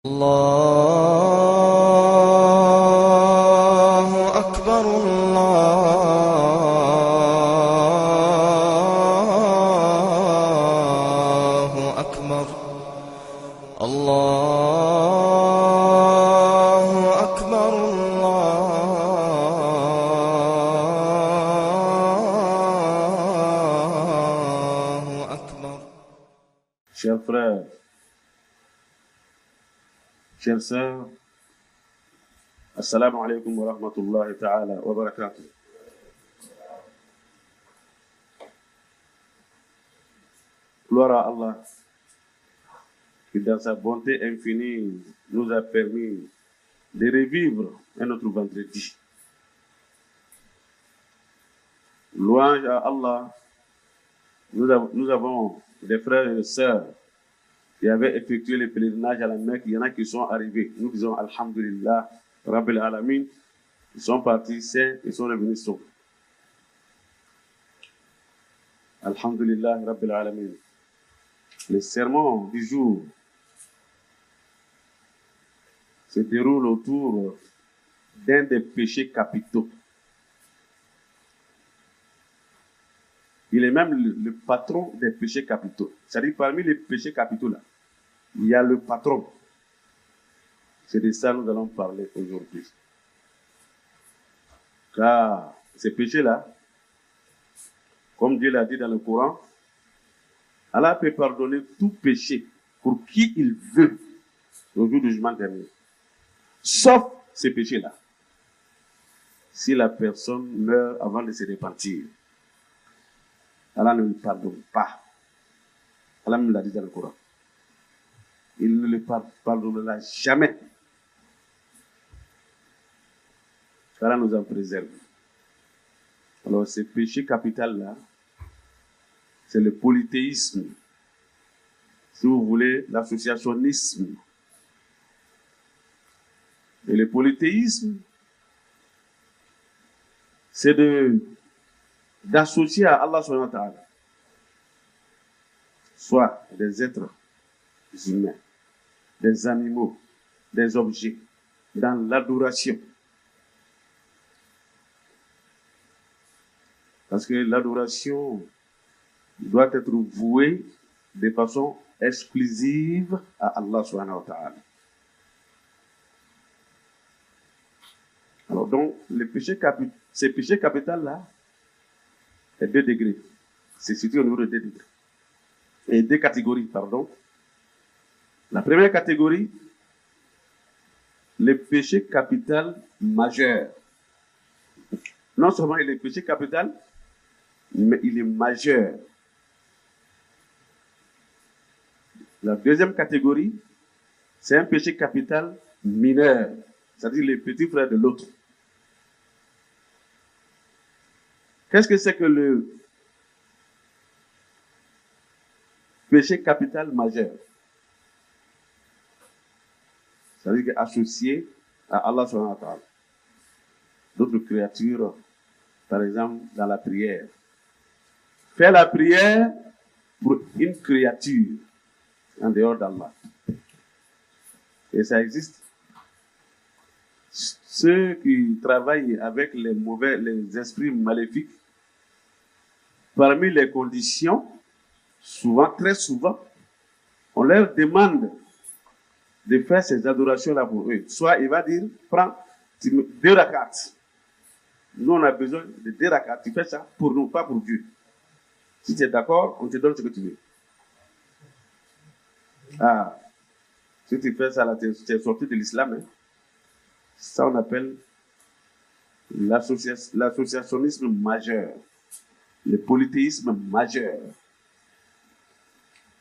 الله أكبر الله أكبر الله أكبر الله أكبر. Chers frères, chères sœurs, assalamu alaikum wa rahmatullahi ta'ala wa barakatuh. Gloire à Allah, qui dans sa bonté infinie nous a permis de revivre un autre vendredi. Louange à Allah, nous avons des frères et des sœurs qui avaient effectué le pèlerinage à la Mecque. Il y en a qui sont arrivés. Nous disons Alhamdulillah, Rabbil Alamin. Ils sont partis sains, ils sont revenus saufs. Alhamdulillah, Rabbil Alamin. Le sermon du jour se déroule autour d'un des péchés capitaux. Il est même le patron des péchés capitaux. C'est-à-dire, parmi les péchés capitaux, là, il y a le patron. C'est de ça que nous allons parler aujourd'hui. Car ces péchés-là, comme Dieu l'a dit dans le Coran, Allah peut pardonner tout péché pour qui il veut au jour du jugement dernier. Sauf ces péchés-là. Si la personne meurt avant de se repentir, Allah ne le pardonne pas. Allah me l'a dit dans le Coran. Il ne le pardonnera jamais. Allah nous en préserve. Alors, ce péché capital-là, c'est le polythéisme. Si vous voulez, l'associationnisme. Et le polythéisme, c'est d'associer à Allah subhanahu wa ta'ala soit des êtres humains, des animaux, des objets, dans l'adoration. Parce que l'adoration doit être vouée de façon exclusive à Allah subhanahu wa ta'ala. Alors donc, ces péchés capitaux-là, c'est 2 degrés. C'est situé au niveau de 2 degrés. Et 2 catégories, pardon. La première catégorie, le péché capital majeur. Non seulement il est péché capital, mais il est majeur. La deuxième catégorie, c'est un péché capital mineur, c'est-à-dire les petits frères de l'autre. Qu'est-ce que c'est que le péché capital majeur? C'est-à-dire associé à Allah subhanahu wa ta'ala. D'autres créatures, par exemple, dans la prière. Faire la prière pour une créature en dehors d'Allah. Et ça existe. Ceux qui travaillent avec les esprits maléfiques, parmi les conditions, souvent, très souvent, on leur demande de faire ces adorations-là pour eux. Soit il va dire, prends 2 rakats. Nous, on a besoin de 2 rakats. Tu fais ça pour nous, pas pour Dieu. Si tu es d'accord, on te donne ce que tu veux. Ah, si tu fais ça, là, tu es sorti de l'islam. Hein? Ça, on appelle l'associationnisme majeur, le polythéisme majeur.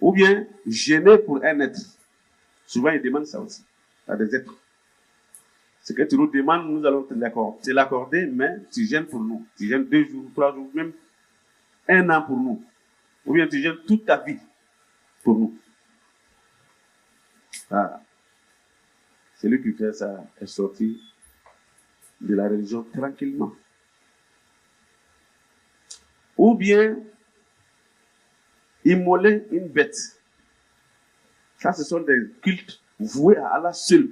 Ou bien, gêner pour un être. Souvent, ils demandent ça aussi, à des êtres. Ce que tu nous demandes, nous allons te l'accorder, mais tu gênes pour nous. Tu gênes 2 jours, 3 jours, même 1 an pour nous. Ou bien tu gênes toute ta vie pour nous. Ah. Celui qui fait ça est sorti de la religion tranquillement. Ou bien immoler une bête. Ça, ce sont des cultes voué à Allah seul,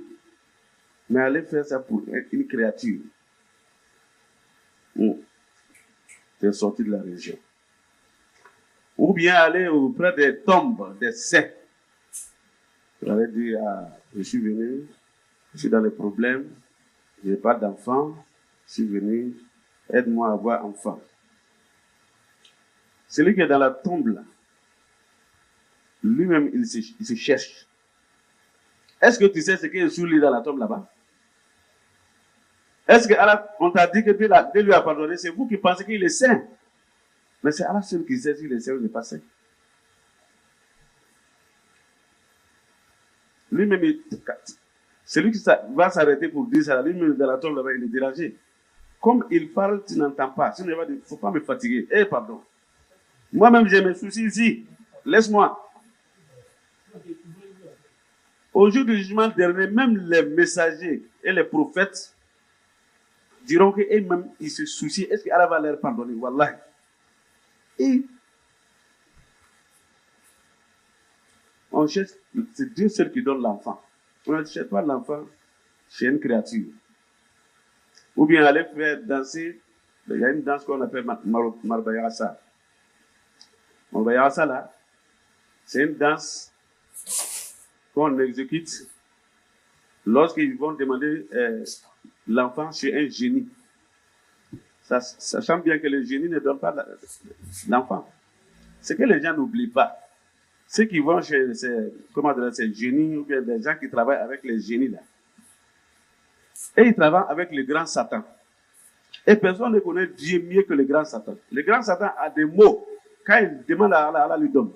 mais aller faire ça pour une créature, c'est sorti de la religion. Ou bien aller auprès des tombes, des saints. Vous allez dire, ah, je suis venu, je suis dans les problèmes, je n'ai pas d'enfant, je suis venu, aide-moi à avoir enfant. Celui qui est dans la tombe là, lui-même, il se cherche. Est-ce que tu sais ce qui est sous lui dans la tombe là-bas? Est-ce qu'on t'a dit que Dieu lui a pardonné? C'est vous qui pensez qu'il est saint. Mais c'est Allah seul qui sait s'il est saint ou n'est pas saint. Lui-même, celui qui va s'arrêter pour dire ça, lui-même dans la tombe là-bas, il est dérangé. Comme il parle, tu n'entends pas. Sinon, il va dire, il ne faut pas me fatiguer. Eh, pardon. Moi-même, j'ai mes soucis ici. Laisse-moi. Au jour du jugement dernier, même les messagers et les prophètes diront qu'eux-mêmes, ils se soucient. Est-ce qu'Allah va leur pardonner? Wallah. Et on cherche, c'est Dieu seul qui donne l'enfant. On ne cherche pas l'enfant chez une créature. Ou bien aller faire danser. Il y a une danse qu'on appelle Marbayasa. Marbayasa, là, c'est une danse qu'on exécute lorsqu'ils vont demander l'enfant chez un génie. Sachant bien que le génie ne donne pas l'enfant. Ce que les gens n'oublient pas, ceux qui vont chez ces génies ou bien des gens qui travaillent avec les génies là, et ils travaillent avec le grand Satan. Et personne ne connaît Dieu mieux que le grand Satan. Le grand Satan a des mots. Quand il demande à Allah, Allah lui donne.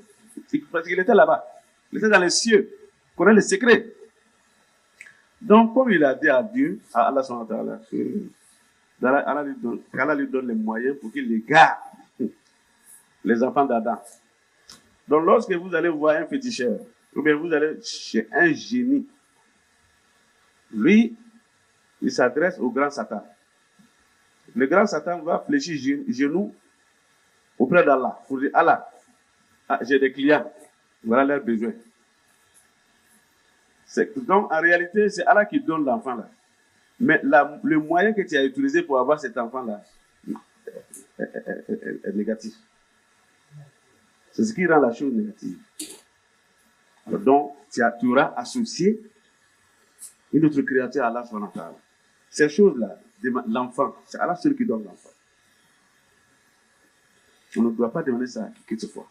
Parce qu'il était là-bas. Il était dans les cieux. Il connaît les secrets. Donc, comme il a dit à Dieu, à Allah, Allah lui donne les moyens pour qu'il les garde. Les enfants d'Adam. Donc, lorsque vous allez voir un féticheur, ou bien vous allez chez un génie, lui, il s'adresse au grand Satan. Le grand Satan va fléchir genoux auprès d'Allah pour dire, Allah, j'ai des clients, voilà leurs besoins. Donc, en réalité, c'est Allah qui donne l'enfant là. Mais le moyen que tu as utilisé pour avoir cet enfant-là est négatif. C'est ce qui rend la chose négative. Alors donc, tu auras associé une autre créature à Allah subhanahu wa ta'ala. Ces choses-là, l'enfant, c'est Allah seul qui donne l'enfant. On ne doit pas demander ça à qui que ce soit.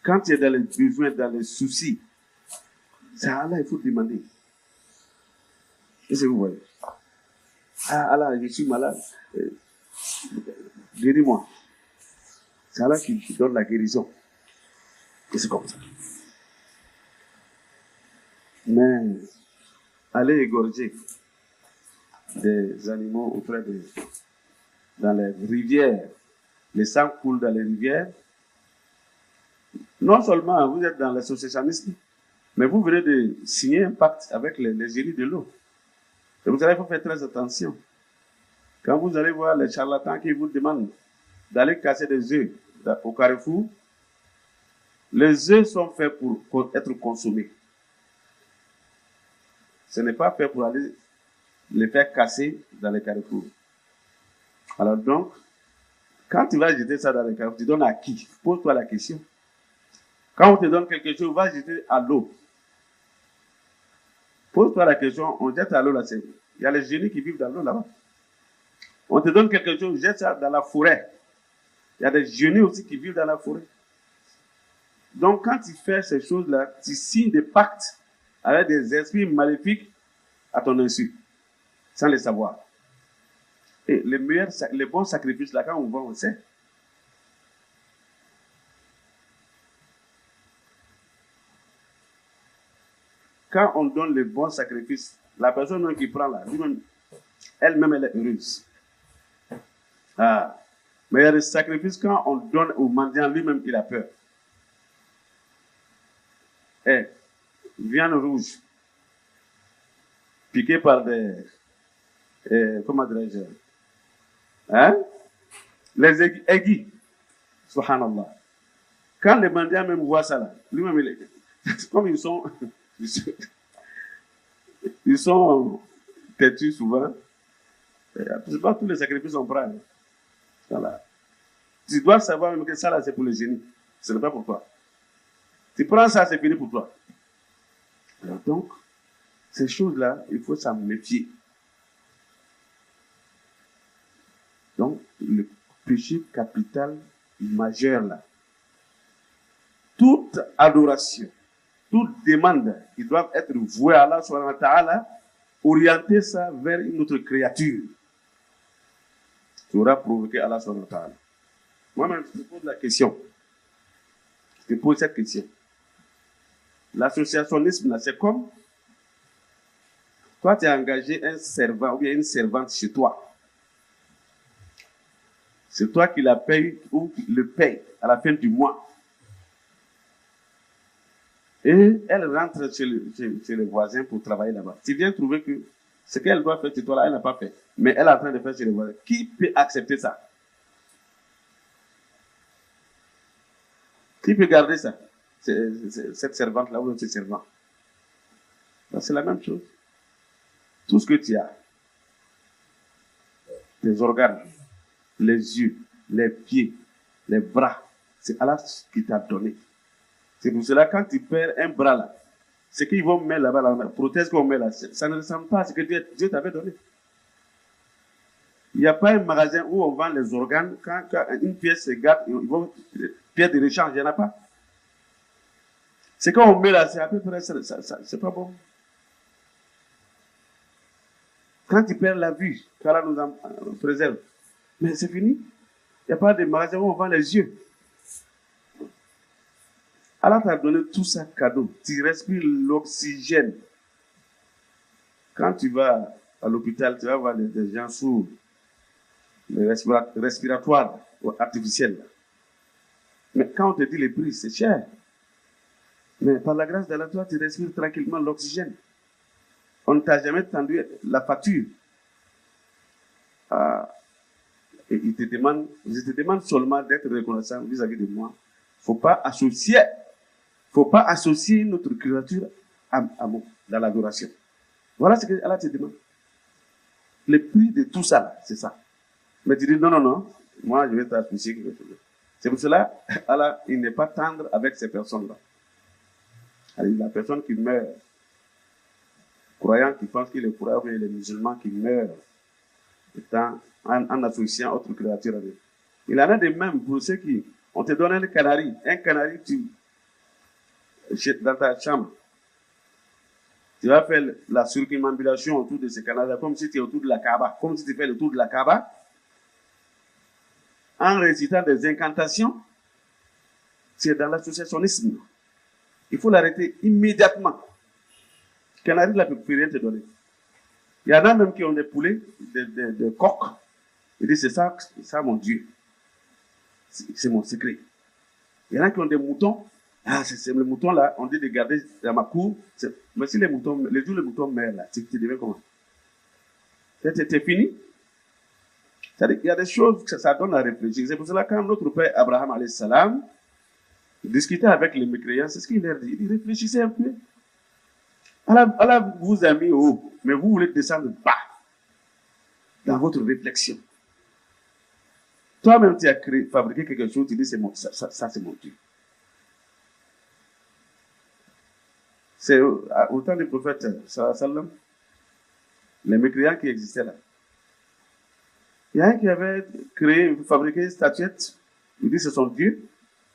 Quand tu es dans les besoins, dans les soucis, c'est à Allah il faut demander. Qu'est-ce que vous voyez? Ah, Allah, je suis malade. Guéris-moi. C'est Allah qui donne la guérison. Et c'est comme ça. Mais aller égorger des animaux auprès dans les rivières, les sangs coulent dans les rivières. Non seulement vous êtes dans l'associationnisme, mais vous venez de signer un pacte avec les génies de l'eau. Et vous allez faire très attention. Quand vous allez voir les charlatans qui vous demandent d'aller casser des œufs au carrefour, les œufs sont faits pour être consommés. Ce n'est pas fait pour aller les faire casser dans les carrefours. Alors donc, quand tu vas jeter ça dans les carrefours, tu donnes à qui? Pose-toi la question. Quand on te donne quelque chose, va jeter à l'eau. Pose-toi la question, on jette à l'eau là. Il y a les génies qui vivent dans l'eau là-bas. On te donne quelque chose, jette ça dans la forêt. Il y a des génies aussi qui vivent dans la forêt. Donc quand tu fais ces choses-là, tu signes des pactes avec des esprits maléfiques à ton insu, sans le savoir. Et les bons sacrifices, là, quand on va, on sait. Quand on donne les bons sacrifices, la personne qui prend là, elle-même, elle est heureuse. Ah. Mais il y a des sacrifices, quand on donne au mendiant, lui-même, il a peur. Viande rouge, piquée par des... comment dirais-je? Hein? Les aiguilles. Subhanallah. Quand le mendiant même voit ça là, lui-même, Comme ils sont têtus souvent, c'est pas tous les sacrifices sont prêts. Voilà. Tu dois savoir même que ça là, c'est pour les génies. Ce n'est pas pour toi. Tu prends ça, c'est fini pour toi. Alors donc, ces choses-là, il faut s'en méfier. Donc, le péché capital majeur là, toute adoration, toute demande qui doit être vouée à Allah subhanahu wa ta'ala, orienter ça vers une autre créature qui aura provoqué Allah subhanahu wa ta'ala. Moi-même, je te pose la question. Je te pose cette question. L'associationnisme, là, c'est comme toi, tu as engagé un servant ou bien une servante chez toi. C'est toi qui la paye ou qui le paye à la fin du mois. Et elle rentre chez le voisin pour travailler là-bas. Tu viens trouver que ce qu'elle doit faire chez toi, là, elle n'a pas fait. Mais elle est en train de faire chez le voisin. Qui peut accepter ça? Qui peut garder ça? Cette servante-là ou ce servant. Ben, c'est la même chose. Tout ce que tu as, tes organes, les yeux, les pieds, les bras, c'est Allah qui t'a donné. C'est pour cela, quand tu perds un bras là, ce qu'ils vont mettre là-bas, la prothèse qu'on met là, ça ne ressemble pas à ce que Dieu t'avait donné. Il n'y a pas un magasin où on vend les organes, quand une pièce se gâte, ils vont, pièce de rechange, il n'y en a pas. Ce qu'on met là, c'est à peu près, c'est pas bon. Quand tu perds la vue, qu'Allah nous en préserve, mais c'est fini. Il n'y a pas de magasin où on vend les yeux. Allah t'a donné tout ça cadeau. Tu respires l'oxygène. Quand tu vas à l'hôpital, tu vas voir des gens sous les respiratoires artificiels. Mais quand on te dit les prix, c'est cher. Mais par la grâce d'Allah, toi, tu respires tranquillement l'oxygène. On ne t'a jamais tendu la facture. Et je te demande seulement d'être reconnaissant vis-à-vis de moi. Faut pas associer notre créature à moi dans l'adoration. Voilà ce que Allah te demande. Le prix de tout ça, c'est ça. Mais tu dis non, moi je vais t'associer quelque chose. C'est pour cela, Allah, il n'est pas tendre avec ces personnes-là. La personne qui meurt, croyant qui pense qu'il est croyant, et les musulmans qui meurent en associant autre créature avec. Il en a de même pour ceux qui, on te donne un canari, dans ta chambre. Tu vas faire la circumambulation autour de ce canari, comme si tu es autour de la Kaaba, comme si tu fais le tour de la Kaaba, en récitant des incantations. C'est dans l'associationnisme. Il faut l'arrêter immédiatement. Canari ne peut rien te donner. Il y en a même qui ont des poulets, des coqs. Ils disent, c'est ça mon Dieu. C'est mon secret. Il y en a qui ont des moutons. Ah, c'est le mouton là, on dit de garder dans ma cour. Mais si les jours les moutons meurent là, tu deviens comment? C'est fini. C'est-à-dire qu'il y a des choses que ça donne à réfléchir. C'est pour cela que quand notre père Abraham alayhi salam discutait avec les mécréants, c'est ce qu'il leur dit. Il dit, réfléchissez un peu. Allah vous a mis haut, mais vous voulez descendre bas dans votre réflexion. Toi-même, tu as fabriqué quelque chose, tu dis, ça c'est mon Dieu. C'est au temps du prophète, sallam, les mécréants qui existaient là. Il y a un qui avait fabriqué une statuette, il dit c'est son Dieu,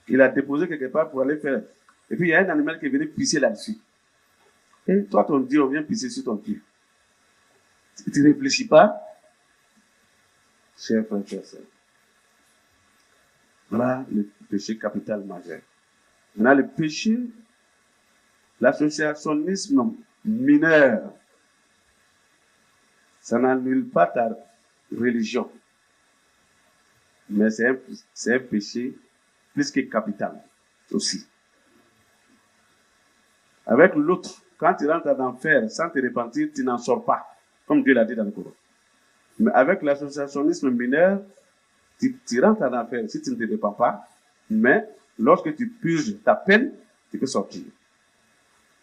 il a déposé quelque part pour aller faire. Et puis il y a un animal qui est venu pisser là-dessus. Et toi, ton Dieu, on vient pisser sur ton Dieu. Tu ne réfléchis pas, cher frère, cher sœur. Voilà le péché capital majeur. Maintenant, le péché, l'associationnisme mineur, ça n'annule pas ta religion. Mais c'est un péché plus que capital aussi. Avec l'autre, quand tu rentres dans l'enfer sans te repentir, tu n'en sors pas, comme Dieu l'a dit dans le Coran. Mais avec l'associationnisme mineur, tu rentres en enfer si tu ne te repens pas, mais lorsque tu purges ta peine, tu peux sortir.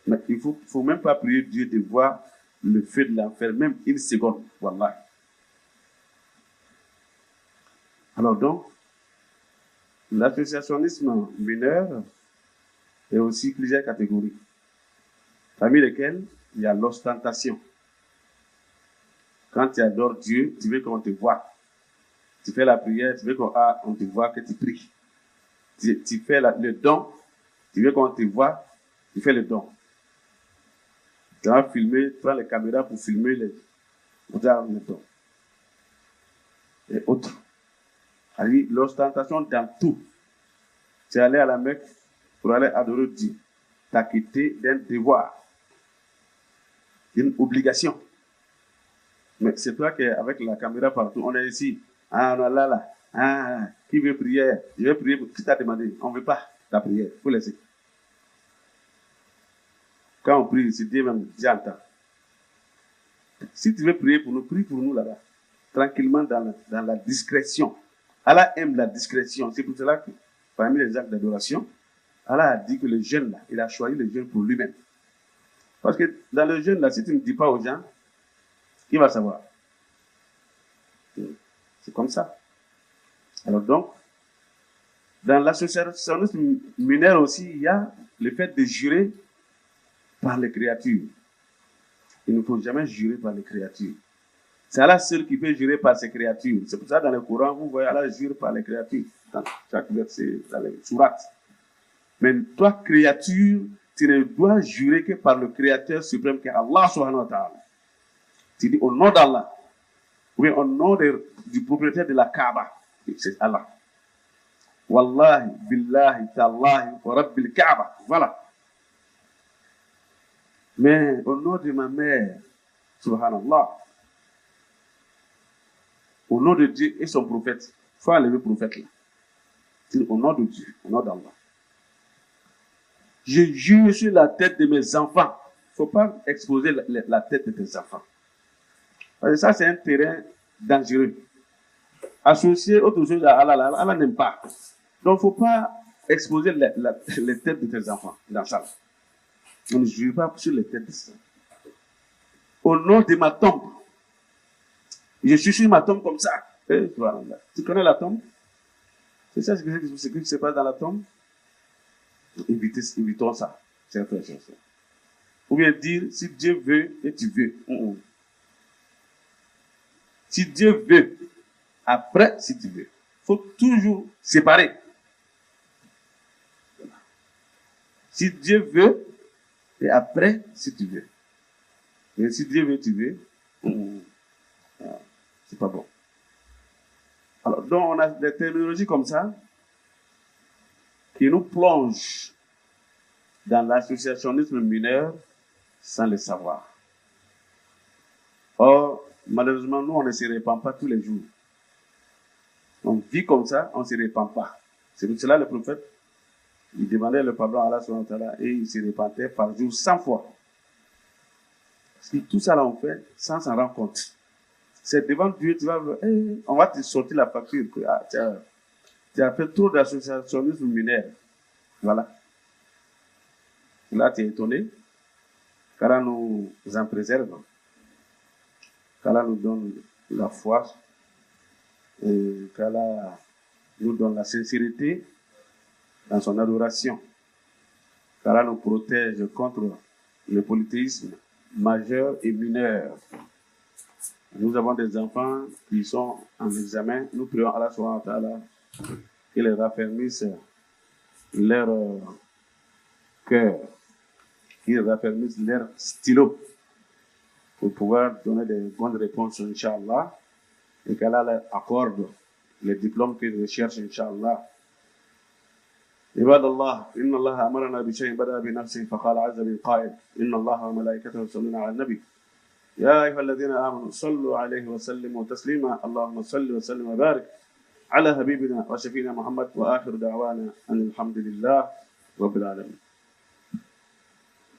Mais il faut même pas prier Dieu de voir le feu de l'enfer, même une seconde. Wallah. Alors donc, l'associationnisme mineur est aussi plusieurs catégories, parmi lesquelles il y a l'ostentation. Quand tu adores Dieu, tu veux qu'on te voie. Tu fais la prière, tu veux qu'on te voie que tu pries. Tu fais le don, tu veux qu'on te voie, tu fais le don. Tu vas filmer, tu prends les caméras pour filmer le don. Et autres. C'est-à-dire l'ostentation dans tout. Tu es allé à la Mecque pour aller adorer Dieu. Tu as quitté d'un devoir, d'une obligation. Mais c'est toi qui es avec la caméra partout. On est ici. Ah, on est là. Ah, qui veut prier? Je vais prier. Qui t'a demandé? On ne veut pas ta prière. Il faut laisser. Quand on prie, c'est Dieu même, Dieu entend. Si tu veux prier pour nous, prie pour nous là-bas. Tranquillement dans la discrétion. Allah aime la discrétion. C'est pour cela que, parmi les actes d'adoration, Allah a dit que le jeûne là, il a choisi le jeûne pour lui-même. Parce que dans le jeûne là, si tu ne dis pas aux gens, qui va savoir? C'est comme ça. Alors donc, dans l'associationnisme mineur aussi, il y a le fait de jurer par les créatures. Il ne faut jamais jurer par les créatures. C'est Allah seul qui peut jurer par ses créatures. C'est pour ça dans le Coran, vous voyez Allah jure par les créatures. Dans chaque verset, dans les sourates. Mais toi, créature, tu ne dois jurer que par le Créateur suprême qui est Allah subhanahu wa ta'ala. Tu dis au nom d'Allah, ou bien au nom du propriétaire de la Kaaba, c'est Allah. Wallahi, billahi, tallahi, wa rabbil Kaaba. Voilà. Mais au nom de ma mère, subhanallah, au nom de Dieu et son prophète, il faut enlever le prophète là. Au nom de Dieu, au nom d'Allah. Je jure sur la tête de mes enfants. Il ne faut pas exposer la tête de tes enfants. Parce que ça, c'est un terrain dangereux. Associer autre chose à Allah, Allah n'aime pas. Donc, il ne faut pas exposer les têtes de tes enfants dans ça. On ne jure pas sur les têtes de ça. Au nom de ma tombe, je suis sur ma tombe comme ça. Tu connais la tombe? C'est ça ce qui se passe dans la tombe? Évitons ça. C'est très cher. Ou bien dire, si Dieu veut et tu veux. Si Dieu veut, après, si tu veux. Il faut toujours séparer. Si Dieu veut, et après, si tu veux. Mais si Dieu veut, tu veux. C'est pas bon. Alors, donc, on a des terminologies comme ça qui nous plongent dans l'associationnisme mineur sans le savoir. Or, malheureusement, nous, on ne se répand pas tous les jours. On vit comme ça, on ne se répand pas. C'est pour cela le prophète, il demandait le pardon à Allah subhanahu wa ta'ala et il se repentait par jour 100 fois. Parce que tout ça là, on fait sans s'en rendre compte. C'est devant Dieu, tu vas, on va te sortir la facture. Tu as fait trop d'associationnisme mineur. Voilà. Là, tu es étonné. Qu'Allah nous en préserve. Qu'Allah nous donne la foi. Et qu'Allah nous donne la sincérité dans son adoration. Qu'Allah nous protège contre le polythéisme majeur et mineur. Nous avons des enfants qui sont en examen. Nous prions Allah subhanahu wa ta'ala qu'il les raffermisse leur cœur, qu'il raffermisse leur stylo pour pouvoir donner des bonnes réponses, Inch'Allah, et qu'Allah leur accorde les diplômes qu'ils recherchent, Inch'Allah. عباد الله إن الله أمرنا بشيء بدأ بنفسه فقال عز من قائل إن الله وملائكته يصلون على النبي يا أيها الذين آمنوا صلوا عليه وسلموا تسليما اللهم صل وسلم وبارك على حبيبنا وشفينا محمد وآخر دعوانا أن الحمد لله رب العالمين